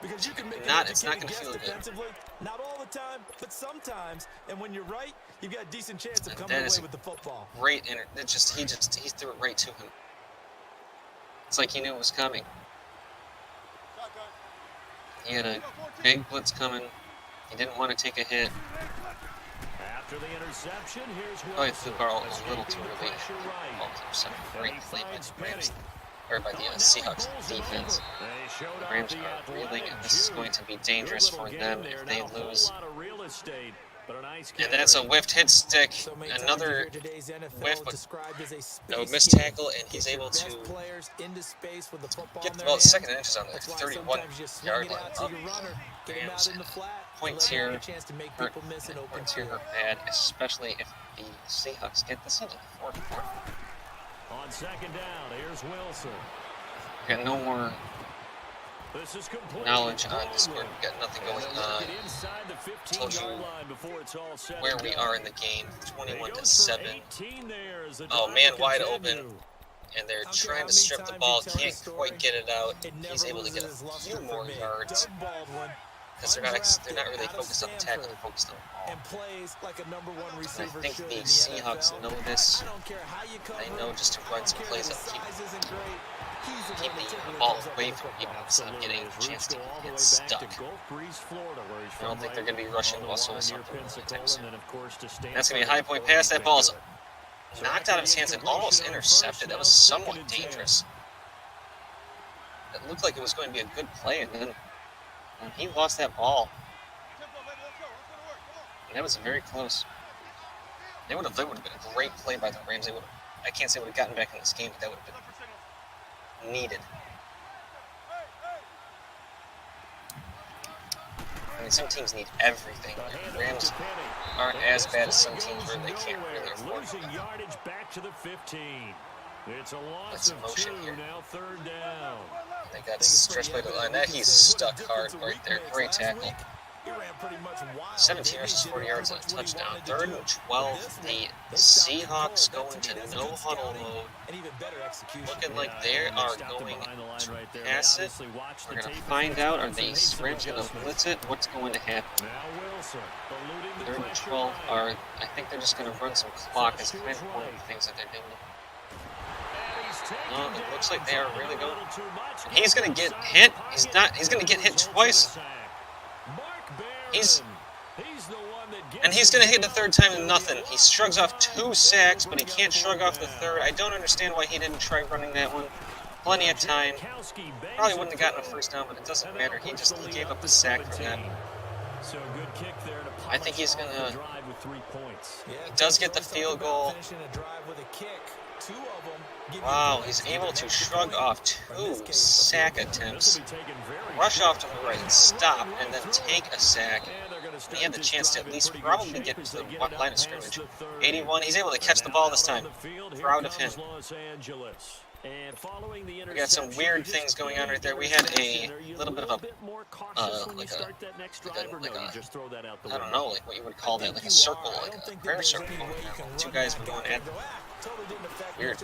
Speaker 3: It's not going to feel good.
Speaker 1: Not all the time, but sometimes. And when you're right, you've got a decent chance of coming away with the football.
Speaker 3: Great he threw it right to him. It's like he knew it was coming. He had a big blitz coming. He didn't want to take a hit.
Speaker 2: After the interception, here's
Speaker 3: he threw the ball a little too early. Great play by the Rams. or by the Seahawks defense. The Rams are reeling, and this is going to be dangerous for them if they lose. And that's a whiffed hit stick, another whiff, but no missed tackle, and he's able to get about second and inches on the 31-yard line. Rams points here hurt bad, especially if the Seahawks get this into the fourth quarter.
Speaker 2: On second down, here's Wilson.
Speaker 3: Got no more knowledge on Discord. Got nothing going on. Told you where we are in the game. 21-7. Oh man, wide open, and they're trying to strip the ball. Can't quite get it out. He's able to get a few more yards because they're not really focused on the tackle. They're focused on the ball. I think the Seahawks know this. They know just to run some plays that keep the ball away from people instead of getting a chance to get stuck. I don't think they're going to be rushing Russell or something anytime soon. That's going to be a high point pass. That ball's knocked out of his hands and almost intercepted. That was somewhat dangerous. It looked like it was going to be a good play, and then he lost that ball. And that was very close. That would have been a great play by the Rams. I can't say would have gotten back in this game, but that would have been needed. I mean, some teams need everything. The Rams aren't as bad as some teams where they can't really afford it.
Speaker 2: Yardage back to the 15. It's a loss of
Speaker 3: motion
Speaker 2: 2,
Speaker 3: here.
Speaker 2: now third down.
Speaker 3: They got stretched by the line. That he's stuck hard right there. Great tackle. 17 rushes, 40 yards, and a touchdown. 3rd and 12. The Seahawks go into no huddle mode. Looking like they are going to pass it. We're going to find out. Are the Rams going to blitz it? What's going to happen? 3rd and 12 are. I think they're just going to run some clock. Is kind of one of the things that they're doing. It looks like they are really going. He's going to get hit. He's not. He's going to get hit twice. And he's going to hit the 3rd time and nothing. He shrugs off 2 sacks, but he can't shrug off the 3rd. I don't understand why he didn't try running that one. Plenty of time. Probably wouldn't have gotten a 1st down, but it doesn't matter. He gave up a sack for that. I think he's going to. He does get the field goal. Wow, he's able to shrug off 2 sack attempts, rush off to the right and stop, and then take a sack. And he had the chance to at least probably get to the line of scrimmage. 81, he's able to catch the ball this time. Proud of him. We got some weird things going on right there. We had a little bit of I don't know, like what you would call that, like a circle, like a prayer circle. 2 guys were going at weird.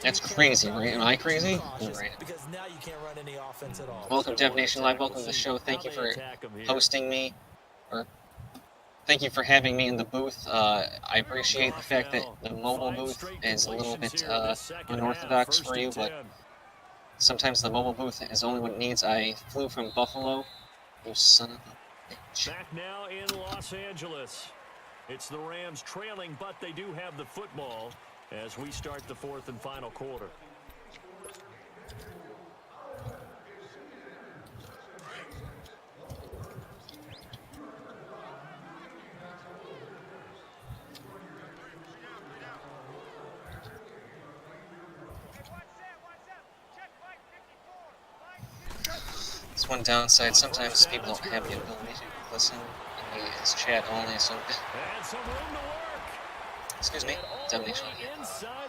Speaker 3: That's crazy, right? Am I crazy? Right. Welcome to Dev Nation Live. Welcome to the show. Thank you for hosting me, or thank you for having me in the booth. I appreciate the fact that the mobile booth is a little bit unorthodox for you, but sometimes the mobile booth is only what it needs. I flew from Buffalo. You son of a bitch.
Speaker 2: Back now in Los Angeles. It's the Rams trailing, but they do have the football as we start the 4th and final quarter.
Speaker 3: It's one downside. Sometimes people don't have the ability to listen. It's chat only, so. Excuse me, Dev Nation.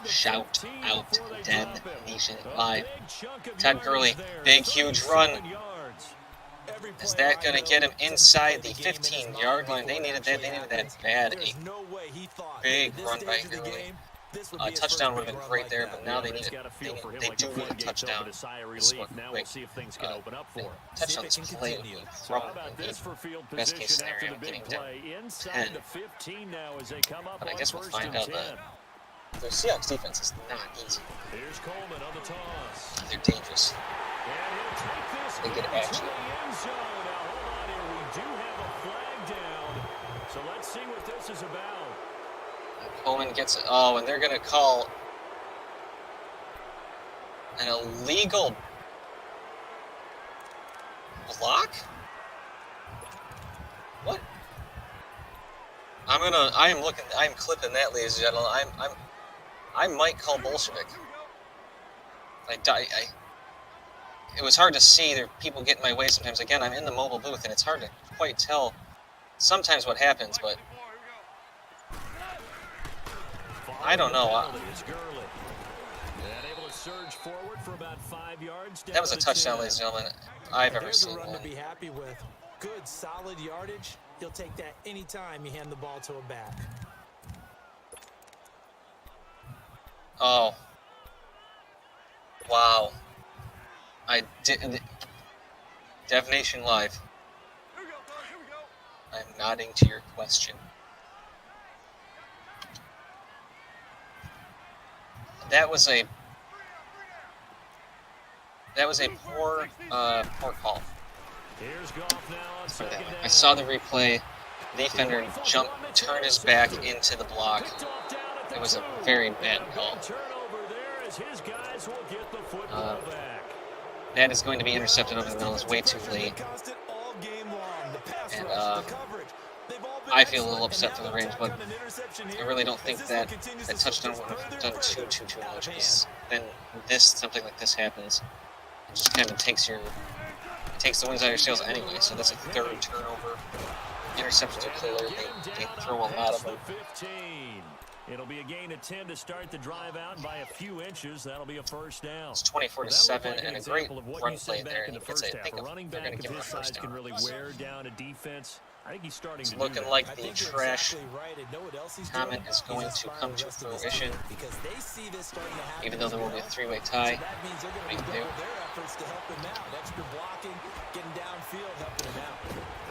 Speaker 3: Shout out Dev Nation Live. Todd Gurley, big, huge run. Is that going to get him inside the 15-yard line? They needed that. They needed that bad. A big run by Gurley. A touchdown would have been great there, but now they do need a touchdown. This is what quick. Touchdowns play would probably need, best case scenario, getting down 10. But I guess we'll find out that the Seahawks defense is not easy. They're dangerous. They get after you.
Speaker 2: So let's see what this is about.
Speaker 3: Coleman Someone gets it. Oh, and they're going to call an illegal block? What? I am clipping that, ladies and gentlemen. I might call Bolshevik. It was hard to see. There are people get in my way sometimes. Again, I'm in the mobile booth, and it's hard to quite tell sometimes what happens, but I don't know. That was a touchdown, ladies and gentlemen, I've ever seen.
Speaker 1: There's a run to be happy with. Good, solid yardage. He'll take that anytime you hand the ball to a back.
Speaker 3: Oh. Wow. I didn't. Dev Nation Live. I'm nodding to your question. That was a poor call. I saw the replay. The defender turned his back into the block. It was a very bad call. That is going to be intercepted over the middle. It's way too late. And I feel a little upset for the Rams, but I really don't think that touchdown would have done too much, because then something like this happens. It just kind of takes the wings out of your sails anyway. So that's a third turnover. Interceptions are clear. They throw a lot of them.
Speaker 2: It'll be a gain of 10 to start the drive out, and by a few inches, that'll be a first down.
Speaker 3: It's 24-7, and a great run play there. And they're going to give him a first down.
Speaker 2: Really wear down a defense. I think he's starting
Speaker 3: it's
Speaker 2: to
Speaker 3: looking like the trash comment is going to come to fruition. Even though there will be a three-way tie, what do you do?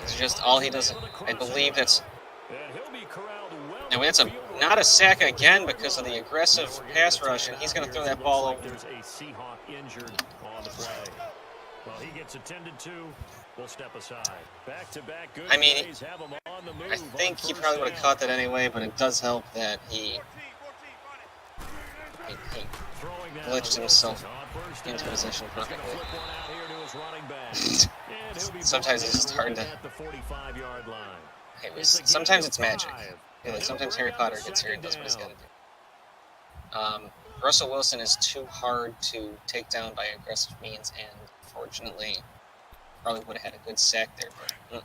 Speaker 3: It's just all he does. I believe that's. Now that's not a sack again because of the aggressive pass rush, and he's going to throw that ball over.
Speaker 2: There's a Seahawk injured on the play. Well, he gets attended to. We'll step aside. Back-to-back good plays have him on the move.
Speaker 3: I think he probably would have caught that anyway, but it does help that he glitched himself into position perfectly. Sometimes it's just hard to. Sometimes it's magic. Sometimes Harry Potter gets here and does what he's got to do. Russell Wilson is too hard to take down by aggressive means, and fortunately, probably would have had a good sack there, but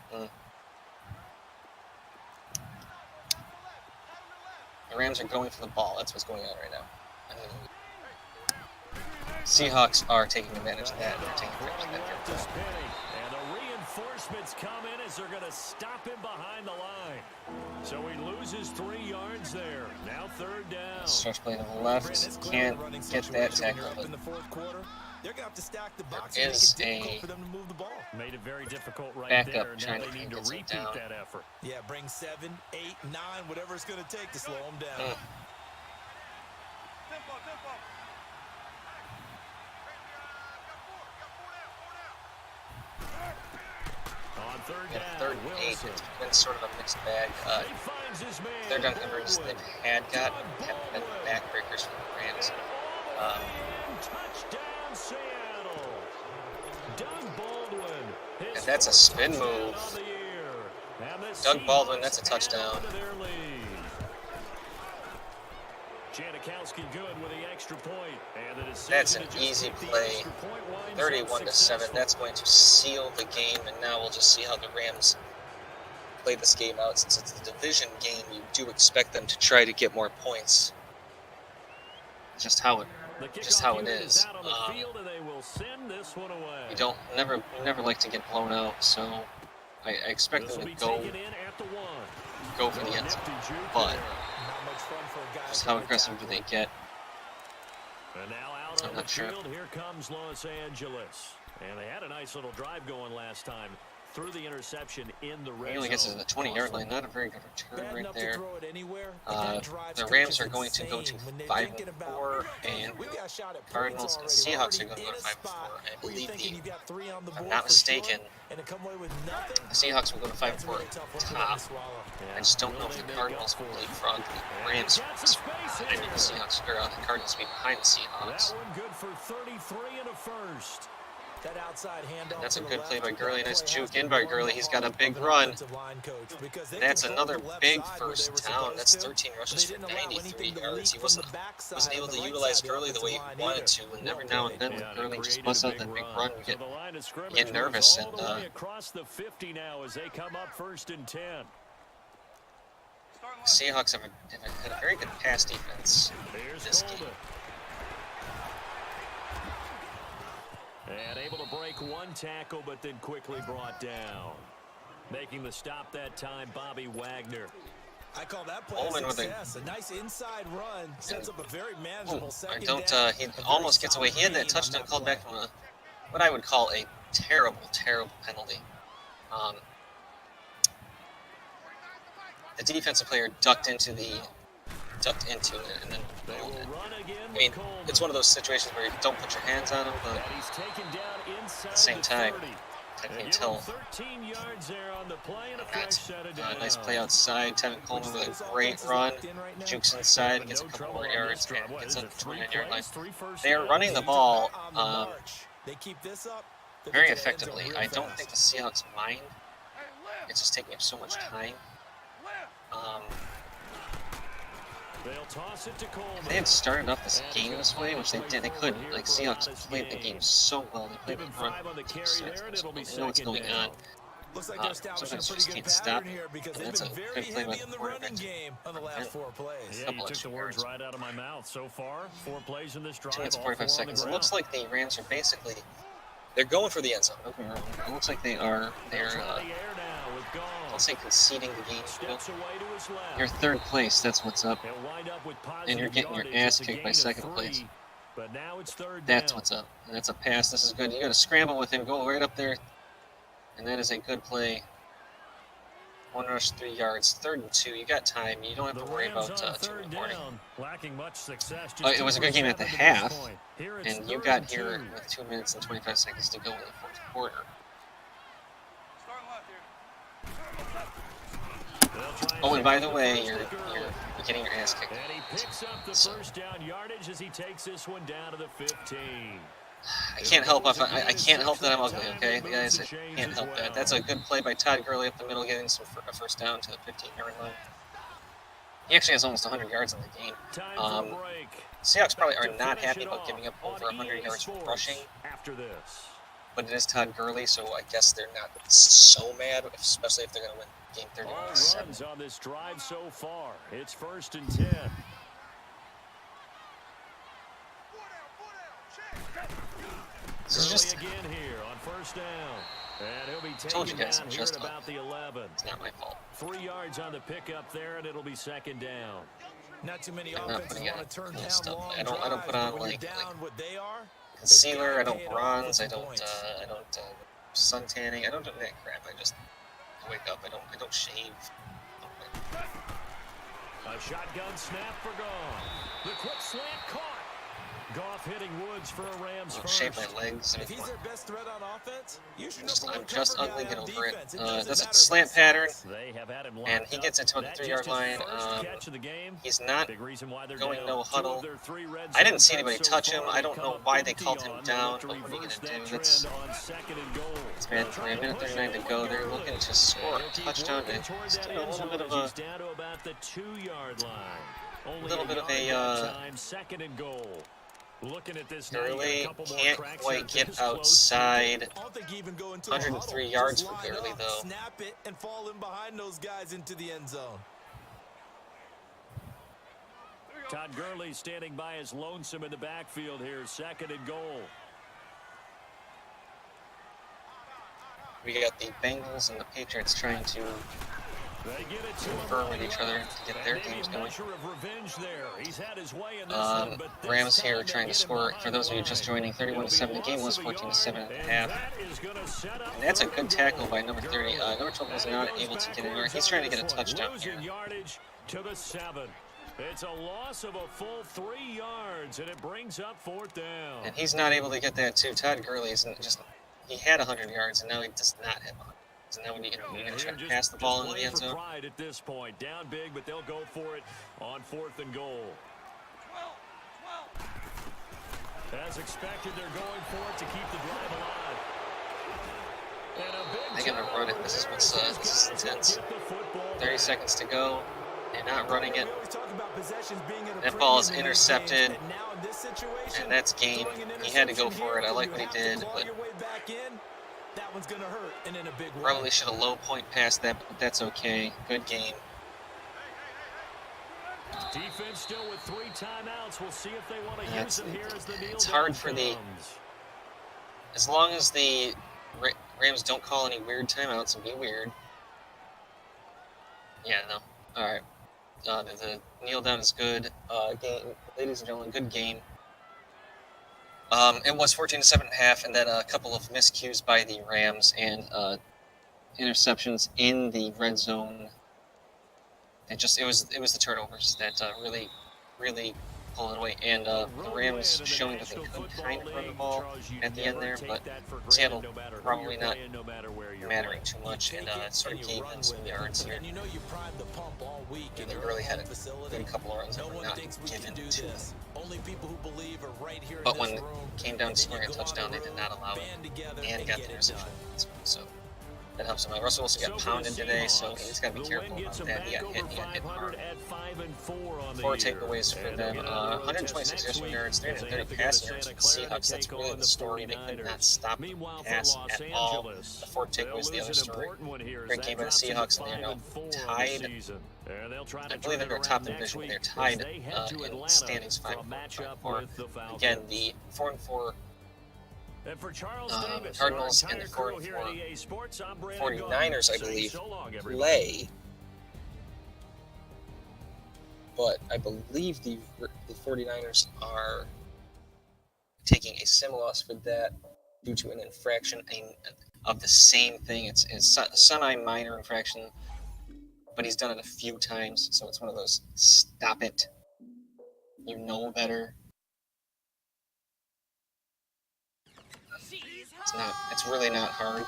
Speaker 3: The Rams are going for the ball. That's what's going on right now. Seahawks are taking advantage of that. They're taking advantage of that.
Speaker 2: And the reinforcements come in as they're going to stop him behind the line. So he loses 3 yards there. Now third down.
Speaker 3: Stretch play to the left. Can't get that tackle.
Speaker 1: They're going to have to stack the box
Speaker 3: there is a
Speaker 1: for them to move the ball.
Speaker 2: Made it very difficult right
Speaker 3: backup
Speaker 2: there.
Speaker 3: trying
Speaker 2: Now
Speaker 3: to
Speaker 2: they need to
Speaker 3: get
Speaker 2: repeat
Speaker 3: down.
Speaker 2: that effort.
Speaker 1: Yeah, bring 7, 8, 9, whatever it's going to take to slow them down.
Speaker 2: On third
Speaker 3: Yeah,
Speaker 2: down,
Speaker 3: third and 8.
Speaker 2: Wilson.
Speaker 3: It's been sort of a mixed bag.
Speaker 2: He finds his man.
Speaker 3: Third down conversions they've had gotten have been backbreakers for the Rams.
Speaker 2: Touchdown, Seattle. Doug Baldwin.
Speaker 3: And that's a spin move. Doug Baldwin, that's a touchdown.
Speaker 2: Janikowski good with the extra point. And
Speaker 3: That's an easy play. 31-7. That's going to seal the game, and now we'll just see how the Rams play this game out. Since it's a division game, you do expect them to try to get more points. Just how it is. You don't never like to get blown out, so I expect them to go for the end zone. But just how aggressive do they get? I'm not sure.
Speaker 2: Here comes Los Angeles. And they had a nice little drive going last time. threw the interception in the red
Speaker 3: He only gets to the 20-yard line. Not a very good return right there. The Rams are going to go to 5-4, and Cardinals and Seahawks are going to go to 5-4. I believe if I'm not mistaken, the Seahawks will go to 5-4 at the top. I just don't know if the Cardinals will leapfrog the Rams. I mean, the Seahawks, or the Cardinals will be behind the Seahawks.
Speaker 2: That one good for 33 and a first.
Speaker 1: That outside handoff.
Speaker 3: That's a good play by Gurley. Nice juke in by Gurley. He's got a big run. That's another big first down. That's 13 rushes for 93 yards. He wasn't able to utilize Gurley the way he wanted to. And every now and then, when Gurley just busts out that big run, you get nervous. And
Speaker 2: across the 50 now as they come up 1st and 10.
Speaker 3: the Seahawks have had a very good pass defense this game.
Speaker 2: And able to break one tackle, but then quickly brought down. Making the stop that time, Bobby Wagner.
Speaker 1: I call that play a success. A nice inside run sets up a very manageable second down.
Speaker 3: He almost gets away. He had that touchdown called back from what I would call a terrible, terrible penalty. The defensive player ducked into it, and then rolled it. I mean, it's one of those situations where you don't put your hands on him, but at the same time, I can tell. Nice play outside. Tevin Coleman with a great run. Jukes inside, gets a couple more yards, and gets up the 29-yard line. They are running the ball very effectively. I don't think the Seahawks mind. It's just taking up so much time. If they had started off this game this way, which they did, they couldn't. Like, Seahawks played the game so well. They played the run. They know what's going on. Sometimes you just can't stop. And that's a good play by the quarterback.
Speaker 2: You took the words right out of my mouth. So far, 4 plays in this drive.
Speaker 3: 2 minutes and 45 seconds. It looks like the Rams are basically, they're going for the end zone. It looks like they're let's say conceding the game. You're 3rd place, that's what's up. And you're getting your ass kicked by 2nd place. That's what's up. And that's a pass. This is good. You got to scramble with him, go right up there. And that is a good play. 1 rush, 3 yards, 3rd and 2. You got time. You don't have to worry about 2 in the morning. It was a good game at the half, and you got here with 2 minutes and 25 seconds to go in the 4th quarter. Oh, and by the way, you're getting your ass kicked.
Speaker 2: And he picks up the first down yardage as he takes this one down to the 15.
Speaker 3: I can't help I can't help that I'm ugly, okay? The guys, I can't help that. That's a good play by Todd Gurley up the middle, getting a first down to the 15-yard line. He actually has almost 100 yards in the game. Seahawks probably are not happy about giving up over 100 yards rushing. But it is Todd Gurley, so I guess they're not so mad, especially if they're going to win game 31-7.
Speaker 2: Runs on this drive so far. It's 1st and 10.
Speaker 3: This is just
Speaker 2: again here on 1st down. And he'll be
Speaker 3: told you guys,
Speaker 2: down
Speaker 3: I'm
Speaker 2: here
Speaker 3: just
Speaker 2: at about the 11.
Speaker 3: It's not my fault.
Speaker 2: 3 yards on the pickup there, and it'll be 2nd down.
Speaker 1: Not too many
Speaker 3: I'm not
Speaker 1: offenses
Speaker 3: putting
Speaker 1: want to turn
Speaker 3: cool
Speaker 1: down
Speaker 3: stuff.
Speaker 1: long
Speaker 3: I don't put on like concealer. I don't bronze. I don't sun tanning. I don't do that crap. I just wake up. I don't shave.
Speaker 2: A shotgun snap for Goff. The quick slant caught. Goff hitting Woods for a Rams first.
Speaker 3: Shave my legs.
Speaker 1: If he's their best threat on offense, you should
Speaker 3: I'm just ugly. Get over it. That's a slant pattern,
Speaker 2: They have had him
Speaker 3: and he gets into the 3-yard line. He's not going no huddle. I didn't see anybody touch him. I don't know why they called him down, but what are you going to do? It's bad for a minute 39 to go. They're looking to score a touchdown. It's a little bit of a
Speaker 2: second and goal. Looking at this
Speaker 3: Gurley can't quite get outside. 103 yards for Gurley, though.
Speaker 1: Snap it and fall in behind those guys into the end zone.
Speaker 2: Todd Gurley standing by as lonesome in the backfield here. 2nd and goal.
Speaker 3: We got the Bengals and the Patriots trying to
Speaker 2: They get it to
Speaker 3: confer with each other to get their games going. Rams here trying to score. For those of you just joining, 31-7. The game was 14-7 at the half. And that's a good tackle by number 30. Number 12 was not able to get anywhere. He's trying to get a touchdown here.
Speaker 2: To the 7. It's a loss of a full 3 yards, and it brings up 4th down.
Speaker 3: And he's not able to get that too. Todd Gurley isn't just. He had 100 yards, and now he does not have 100. So now when you're going to try to pass the ball into the end zone.
Speaker 2: Pride at this point, down big, but they'll go for it on 4th and goal. As expected, they're going for it to keep the drive alive.
Speaker 3: They're going to run it. This is what's this is intense. 30 seconds to go. They're not running it. That ball is intercepted, and that's game. He had to go for it. I like what he did, but probably should have low point past that, but that's okay. Good game.
Speaker 2: Defense still with 3 timeouts. We'll see if they want to use them here as the kneel
Speaker 3: It's hard for the. As long as the Rams don't call any weird timeouts and be weird. Yeah, no. All right. The kneel down is good. Game, ladies and gentlemen, good game. It was 14-7 at half, and then a couple of miscues by the Rams and interceptions in the red zone. It was the turnovers that really pulled it away, and the Rams showing that they could kind of run the ball at the end there, but Seattle probably not mattering too much, and it sort of gave them some yards here. And they really had a good couple of runs that were not given to them. But when it came down to scoring a touchdown, they did not allow it, and got the interception. So that helps him out. Russell Wilson got pounded today, so he's got to be careful about that. He got hit hard. 4 takeaways for them. 126 rushing yards, 330 passing yards for the Seahawks. That's really the story. They could not stop the pass at all. The 4 takeaways, the other story. Great game by the Seahawks, and they're now tied. I believe they're top division, but they're tied in standings 5-4. Again, the 4-4 Cardinals and the 4-4 49ers, I believe, play. But I believe the 49ers are taking a sim loss for that due to an infraction of the same thing. It's a semi-minor infraction, but he's done it a few times, so it's one of those, stop it. You know better. It's really not hard.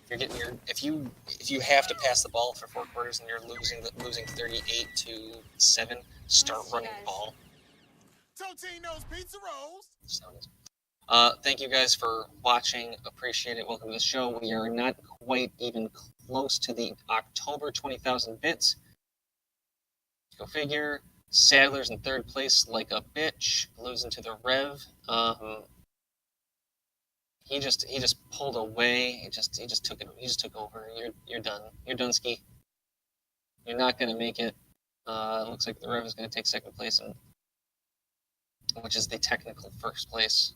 Speaker 3: If you have to pass the ball for 4 quarters and you're losing 38-7, start running the ball.
Speaker 4: Totino's Pizza Rolls.
Speaker 3: Thank you guys for watching. Appreciate it. Welcome to the show. We are not quite even close to the October 20,000 bits. Go figure. Sadler's in 3rd place like a bitch, losing to the Rev. He just pulled away. He just took it. He just took over. You're done. You're done, Ski. You're not gonna make it. It looks like the Rev is gonna take 2nd place, which is the technical 1st place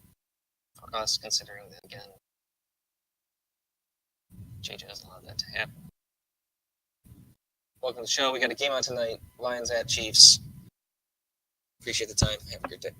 Speaker 3: for us, considering that again, JJ doesn't allow that to happen. Welcome to the show. We got a game on tonight. Lions at Chiefs. Appreciate the time. Have a great day.